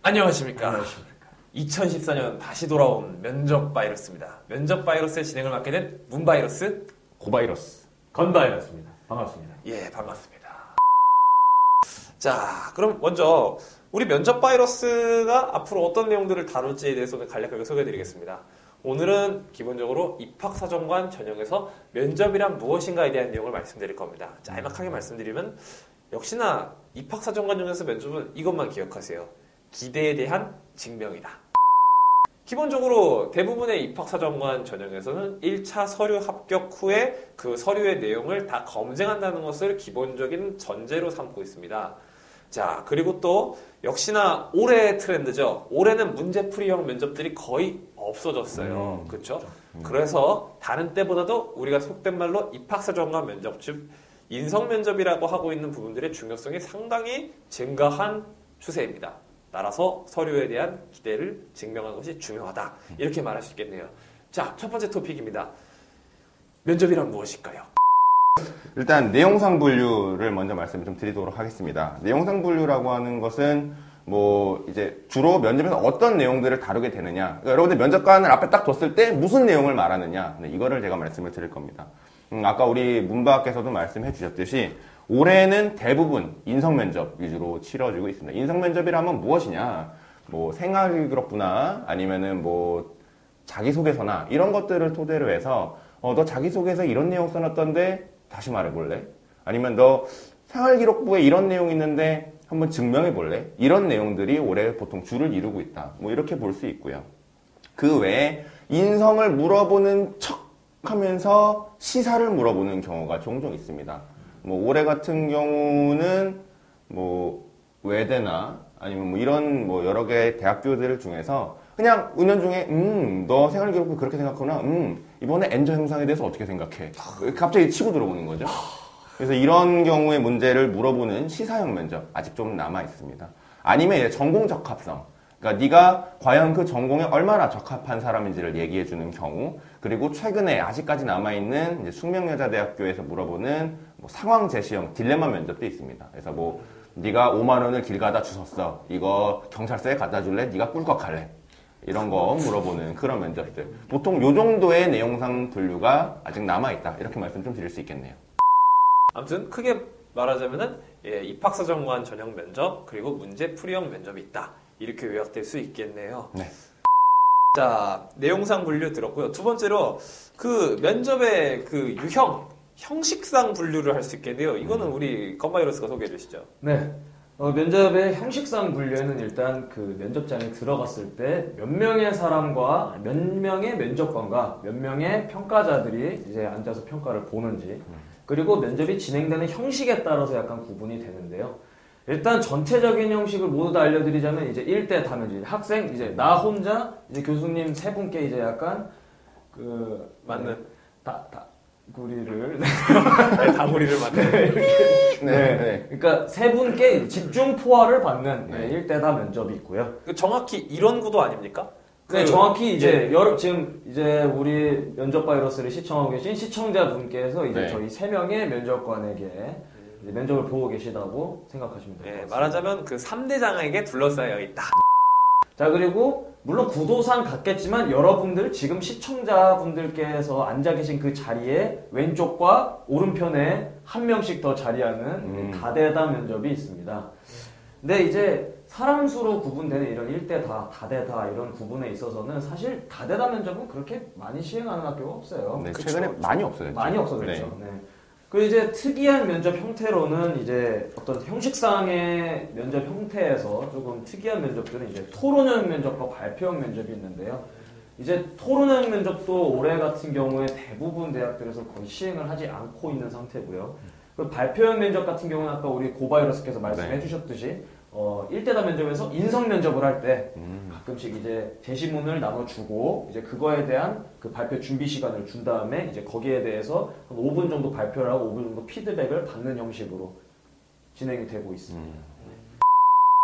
안녕하십니까. 안녕하십니까. 2014년 다시 돌아온 면접 바이러스입니다. 면접 바이러스의 진행을 맡게 된 문바이러스 고바이러스. 건바이러스입니다. 반갑습니다. 예, 반갑습니다. 자, 그럼 먼저 우리 면접 바이러스가 앞으로 어떤 내용들을 다룰지에 대해서는 간략하게 소개해드리겠습니다. 오늘은 기본적으로 입학사정관 전형에서 면접이란 무엇인가에 대한 내용을 말씀드릴 겁니다. 짤막하게 말씀드리면 역시나 입학사정관 전형에서 면접은 이것만 기억하세요. 기대에 대한 증명이다. 기본적으로 대부분의 입학사정관 전형에서는 1차 서류 합격 후에 그 서류의 내용을 다 검증한다는 것을 기본적인 전제로 삼고 있습니다. 자, 그리고 또 역시나 올해의 트렌드죠. 올해는 문제풀이형 면접들이 거의 없어졌어요. 그렇죠? 그래서 다른 때보다도 우리가 속된 말로 입학사정관 면접, 즉 인성면접이라고 하고 있는 부분들의 중요성이 상당히 증가한 추세입니다. 따라서 서류에 대한 기대를 증명하는 것이 중요하다. 이렇게 말할 수 있겠네요. 자, 첫 번째 토픽입니다. 면접이란 무엇일까요? 일단 내용상 분류를 먼저 말씀을 좀 드리도록 하겠습니다. 내용상 분류라고 하는 것은 뭐 이제 주로 면접에서 어떤 내용들을 다루게 되느냐. 그러니까 여러분들 면접관을 앞에 딱 뒀을 때 무슨 내용을 말하느냐. 네, 이거를 제가 말씀을 드릴 겁니다. 아까 우리 문박께서도 말씀해 주셨듯이 올해는 대부분 인성면접 위주로 치러지고 있습니다. 인성면접이라면 무엇이냐? 뭐 생활기록부나 아니면은 뭐 자기소개서나 이런 것들을 토대로 해서 너 자기소개서 이런 내용 써놨던데 다시 말해볼래? 아니면 너 생활기록부에 이런 내용 있는데 한번 증명해볼래? 이런 내용들이 올해 보통 주를 이루고 있다. 뭐 이렇게 볼 수 있고요. 그 외에 인성을 물어보는 척 하면서 시사를 물어보는 경우가 종종 있습니다. 뭐 올해 같은 경우는 뭐 외대나 아니면 뭐 이런 뭐 여러 개의 대학교들 중에서 그냥 은연중에 너 생활기록부 그렇게 생각하구나. 이번에 엔저 형상에 대해서 어떻게 생각해? 갑자기 치고 들어오는 거죠. 그래서 이런 경우의 문제를 물어보는 시사형 면접 아직 좀 남아 있습니다. 아니면 이제 전공 적합성. 그러니까 네가 과연 그 전공에 얼마나 적합한 사람인지를 얘기해주는 경우, 그리고 최근에 아직까지 남아있는 이제 숙명여자대학교에서 물어보는 뭐 상황 제시형 딜레마 면접도 있습니다. 그래서 뭐 네가 5만 원을 길 가다 주웠어. 이거 경찰서에 갖다 줄래? 네가 꿀꺽할래? 이런 거 물어보는 그런 면접들. 보통 요 정도의 내용상 분류가 아직 남아있다. 이렇게 말씀 좀 드릴 수 있겠네요. 아무튼 크게 말하자면은 입학사정관 전형 면접 그리고 문제풀이형 면접이 있다. 이렇게 요약될 수 있겠네요. 네. 자, 내용상 분류 들었고요. 두 번째로 그 면접의 그 형식상 분류를 할 수 있겠네요. 이거는 우리 건바이러스가 소개해 주시죠. 네. 면접의 형식상 분류에는 일단 그 면접장에 들어갔을 때 몇 명의 사람과 몇 명의 면접관과 몇 명의 평가자들이 이제 앉아서 평가를 보는지, 그리고 면접이 진행되는 형식에 따라서 약간 구분이 되는데요. 일단 전체적인 형식을 모두 다 알려드리자면 이제 1대 다면접, 학생 이제 나 혼자 이제 교수님 세 분께 이제 약간 그 맞는 다구리를 다구리를 맞는 네. 그러니까 세 분께 집중 포화를 받는 1대 다 면접이 있고요. 정확히 이런 구도 아닙니까? 네, 정확히 이제 지금 이제 우리 면접 바이러스를 시청하고 계신 시청자분께서 이제 저희 세 명의 면접관에게 이제 면접을 보고 계시다고 생각하시면 될 것 같습니다. 말하자면 그 3대장에게 둘러싸여 있다. 자, 그리고 물론 구도상 같겠지만 여러분들 지금 시청자분들께서 앉아 계신 그 자리에 왼쪽과 오른편에 한 명씩 더 자리하는 다대다 면접이 있습니다. 근데 이제 사람 수로 구분되는 이런 1대 다대다 이런 구분에 있어서는 사실 다대다 면접은 그렇게 많이 시행하는 학교가 없어요. 네, 최근에 많이 없어졌죠. 많이 없어졌죠. 네. 그리고 이제 특이한 면접 형태로는 이제 어떤 형식상의 면접 형태에서 조금 특이한 면접들은 이제 토론형 면접과 발표형 면접이 있는데요. 이제 토론형 면접도 올해 같은 경우에 대부분 대학들에서 거의 시행을 하지 않고 있는 상태고요. 그 발표형 면접 같은 경우는 아까 우리 고바이러스께서 말씀해 주셨듯이 1대다 면접에서 인성 면접을 할 때 가끔씩 이제 제시문을 나눠주고 이제 그거에 대한 그 발표 준비 시간을 준 다음에 이제 거기에 대해서 한 5분 정도 발표를 하고 5분 정도 피드백을 받는 형식으로 진행이 되고 있습니다.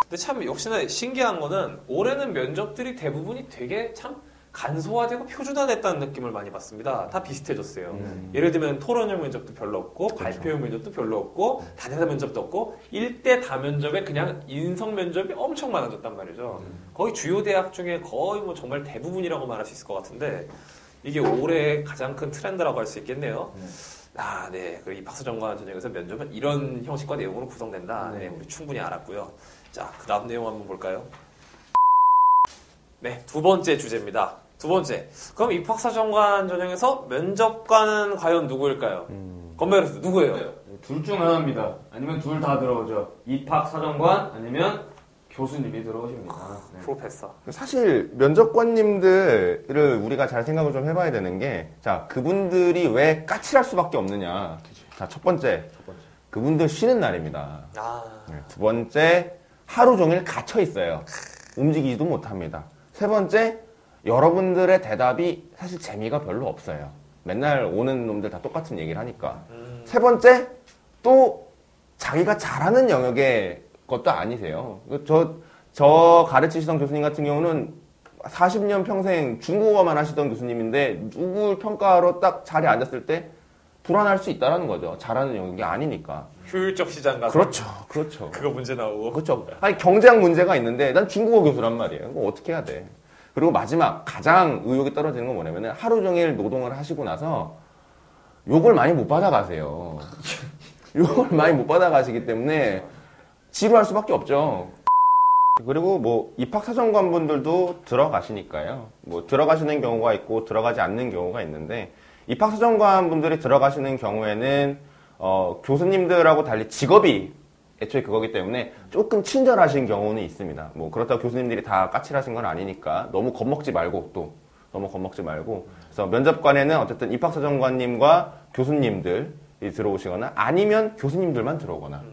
근데 참 역시나 신기한 거는 올해는 면접들이 대부분이 되게 참 간소화되고 표준화됐다는 느낌을 많이 받습니다. 다 비슷해졌어요. 예를 들면 토론형 면접도 별로 없고 발표형 면접도 별로 없고 다대사 면접도 없고 1대 다면접에 그냥 인성 면접이 엄청 많아졌단 말이죠. 거의 주요 대학 중에 거의 뭐 정말 대부분이라고 말할 수 있을 것 같은데 이게 올해 가장 큰 트렌드라고 할 수 있겠네요. 아, 네. 그 입학사정관 전형에서 면접은 이런 형식과 내용으로 구성된다. 네, 우리 충분히 알았고요. 자, 그 다음 내용 한번 볼까요? 네, 두 번째 주제입니다. 두 번째. 그럼 입학사정관 전형에서 면접관은 과연 누구일까요? 건배로스 누구예요? 둘 중 하나입니다. 아니면 둘 다 들어오죠. 입학사정관 아니면 교수님이 들어오십니다. 네. 프로페서. 사실 면접관님들을 우리가 잘 생각을 좀 해봐야 되는 게, 자, 그분들이 왜 까칠할 수밖에 없느냐. 자, 첫 번째. 그분들 쉬는 날입니다. 아. 네, 두 번째, 하루 종일 갇혀 있어요. 움직이지도 못합니다. 세 번째, 여러분들의 대답이 사실 재미가 별로 없어요. 맨날 오는 놈들 다 똑같은 얘기를 하니까. 세 번째, 또 자기가 잘하는 영역의 것도 아니세요. 저 가르치시던 교수님 같은 경우는 40년 평생 중국어만 하시던 교수님인데 누구 평가로 딱 자리에 앉았을 때 불안할 수 있다는 거죠. 잘하는 영역이 아니니까. 효율적 시장 가서. 그렇죠. 그렇죠. 그거 문제 나오고. 그렇죠. 아니, 경제학 문제가 있는데 난 중국어 교수란 말이에요. 그거 어떻게 해야 돼? 그리고 마지막 가장 의욕이 떨어지는 건 뭐냐면 하루 종일 노동을 하시고 나서 욕을 많이 못 받아가세요. 욕을 많이 못 받아가시기 때문에 지루할 수밖에 없죠. 그리고 뭐 입학사정관 분들도 들어가시니까요. 뭐 들어가시는 경우가 있고 들어가지 않는 경우가 있는데 입학사정관 분들이 들어가시는 경우에는 교수님들하고 달리 직업이 애초에 그거기 때문에 조금 친절하신 경우는 있습니다. 뭐 그렇다고 교수님들이 다 까칠하신 건 아니니까 너무 겁먹지 말고 그래서 면접관에는 어쨌든 입학사정관님과 교수님들이 들어오시거나 아니면 교수님들만 들어오거나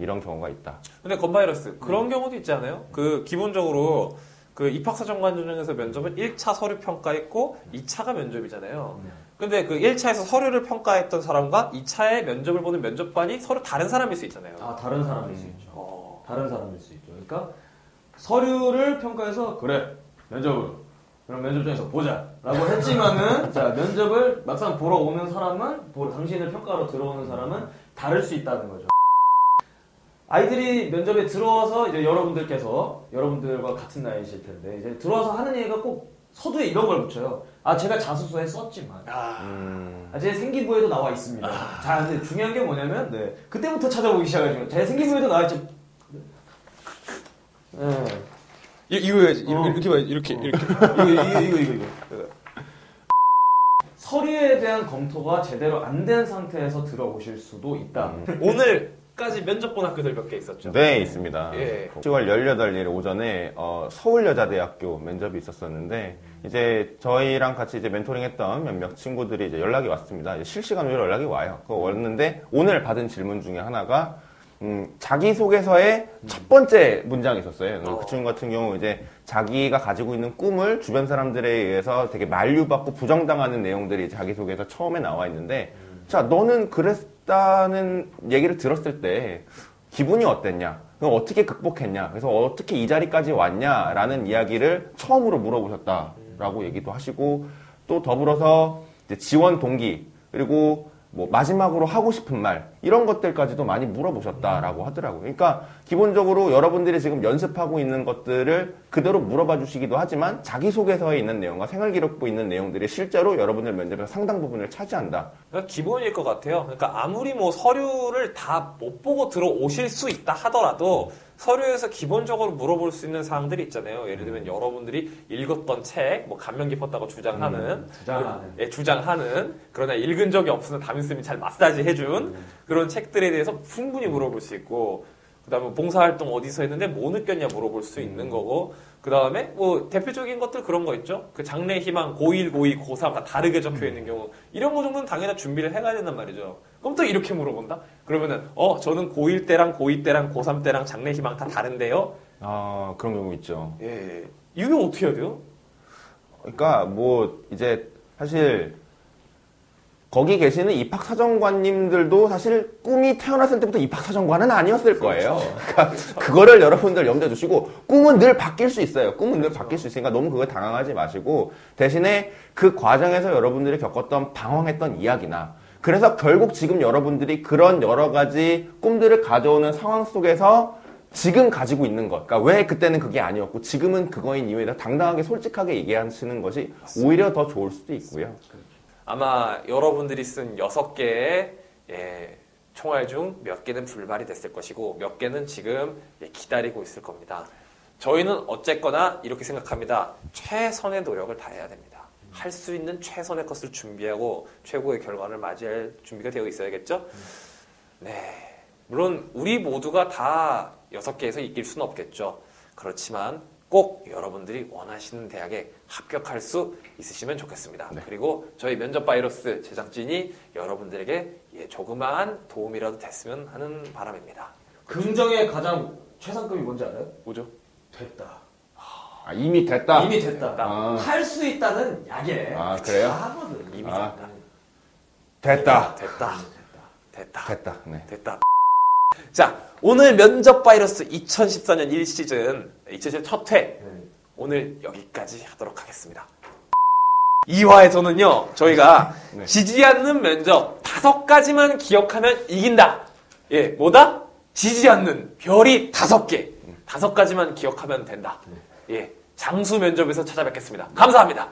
이런 경우가 있다. 근데 건바이러스 그런 경우도 있지 않아요? 그 기본적으로 그 입학사정관 전형에서 면접은 1차 서류 평가 있고 2차가 면접이잖아요. 근데 그 1차에서 서류를 평가했던 사람과 2차에 면접을 보는 면접관이 서로 다른 사람일 수 있잖아요. 아, 다른 사람일 수 있죠. 다른 사람일 수 있죠. 그러니까 서류를 평가해서 그래 면접으로 그럼 면접장에서 보자 라고 했지만은 자 면접을 막상 보러 오는 사람은 당신을 평가하러 들어오는 사람은 다를 수 있다는 거죠. 아이들이 면접에 들어와서 이제 여러분들과 같은 나이실 텐데 이제 들어와서 하는 얘기가 꼭 서두에 이런 걸 붙여요. 아, 제가 자소서에 썼지만 제 생기부에도 나와 있습니다. 자, 근데 중요한 게 뭐냐면 그때부터 찾아보기 시작하죠. 제 생기부에도 나와 있지. 네. 이거 해야지. 이렇게 봐야지. 이렇게. 이거. 서류에 대한 검토가 제대로 안 된 상태에서 들어오실 수도 있다. 오늘까지 면접 본 학교들 몇 개 있었죠? 네, 있습니다. 예. 10월 18일 오전에 서울여자대학교 면접이 있었었는데 이제 저희랑 같이 이제 멘토링했던 몇몇 친구들이 이제 연락이 왔습니다. 이제 실시간으로 연락이 와요. 그거 왔는데 오늘 받은 질문 중에 하나가 자기소개서의 첫 번째 문장이 있었어요. 그 친구 같은 경우 이제 자기가 가지고 있는 꿈을 주변 사람들에 의해서 되게 만류받고 부정당하는 내용들이 자기소개서 처음에 나와 있는데 자, 너는 그랬다는 얘기를 들었을 때 기분이 어땠냐? 그럼 어떻게 극복했냐? 그래서 어떻게 이 자리까지 왔냐라는 이야기를 처음으로 물어보셨다라고 얘기도 하시고 또 더불어서 이제 지원 동기 그리고 뭐 마지막으로 하고 싶은 말 이런 것들까지도 많이 물어보셨다라고 하더라고요. 그러니까 기본적으로 여러분들이 지금 연습하고 있는 것들을 그대로 물어봐 주시기도 하지만 자기소개서에 있는 내용과 생활기록부에 있는 내용들이 실제로 여러분들 면접에서 상당 부분을 차지한다. 그러니까 기본일 것 같아요. 그러니까 아무리 뭐 서류를 다 못 보고 들어오실 수 있다 하더라도 서류에서 기본적으로 물어볼 수 있는 사항들이 있잖아요. 예를 들면 여러분들이 읽었던 책, 뭐 감명 깊었다고 주장하는, 주장하는, 그러나 읽은 적이 없으나 담임쌤이 잘 마사지 해준 그런 책들에 대해서 충분히 물어볼 수 있고, 그 다음에 봉사활동 어디서 했는데 뭐 느꼈냐 물어볼 수 있는 거고, 그 다음에 뭐 대표적인 것들 그런 거 있죠. 그 장래 희망, 고1, 고2, 고3 다 다르게 적혀 있는 경우, 이런 거 정도는 당연히 준비를 해가야 된단 말이죠. 그럼 또 이렇게 물어본다? 그러면은, 저는 고1 때랑 고2 때랑 고3 때랑 장래 희망 다 다른데요? 아, 그런 경우 있죠. 예. 이거 어떻게 해야 돼요? 그러니까 뭐 이제 사실 거기 계시는 입학사정관님들도 사실 꿈이 태어났을 때부터 입학사정관은 아니었을 거예요. 그러니까 그거를 여러분들 염두에 두시고 꿈은 늘 바뀔 수 있어요. 꿈은 늘 바뀔 수 있으니까 너무 그걸 당황하지 마시고 대신에 그 과정에서 여러분들이 겪었던 방황했던 이야기나 그래서 결국 지금 여러분들이 그런 여러 가지 꿈들을 가져오는 상황 속에서 지금 가지고 있는 것, 그러니까 왜 그때는 그게 아니었고 지금은 그거인 이유에 대해서 당당하게 솔직하게 얘기하시는 것이 오히려 더 좋을 수도 있고요. 아마 여러분들이 쓴 6개의 총알 중 몇 개는 불발이 됐을 것이고 몇 개는 지금 기다리고 있을 겁니다. 저희는 어쨌거나 이렇게 생각합니다. 최선의 노력을 다해야 됩니다. 할 수 있는 최선의 것을 준비하고 최고의 결과를 맞이할 준비가 되어 있어야겠죠? 네. 물론 우리 모두가 다 6개에서 이길 수는 없겠죠. 그렇지만 꼭 여러분들이 원하시는 대학에 합격할 수 있으시면 좋겠습니다. 네. 그리고 저희 면접 바이러스 제작진이 여러분들에게 조그마한 도움이라도 됐으면 하는 바람입니다. 긍정의 가장 최상급이 뭔지 알아요? 뭐죠? 됐다. 아, 이미 됐다. 이미 됐다. 아. 할 수 있다는 약에 아, 그래요? 다 하거든. 이미 아. 됐다. 됐다. 됐다. 됐다. 네. 됐다. 자, 오늘 면접 바이러스 2014년 1시즌 2014년 첫 회 오늘 여기까지 하도록 하겠습니다. 2화에서는요 저희가 네. 지지 않는 면접 5가지만 기억하면 이긴다. 예, 뭐다? 지지 않는 별이 5개. 5가지만 기억하면 된다. 예, 장수 면접에서 찾아뵙겠습니다. 감사합니다.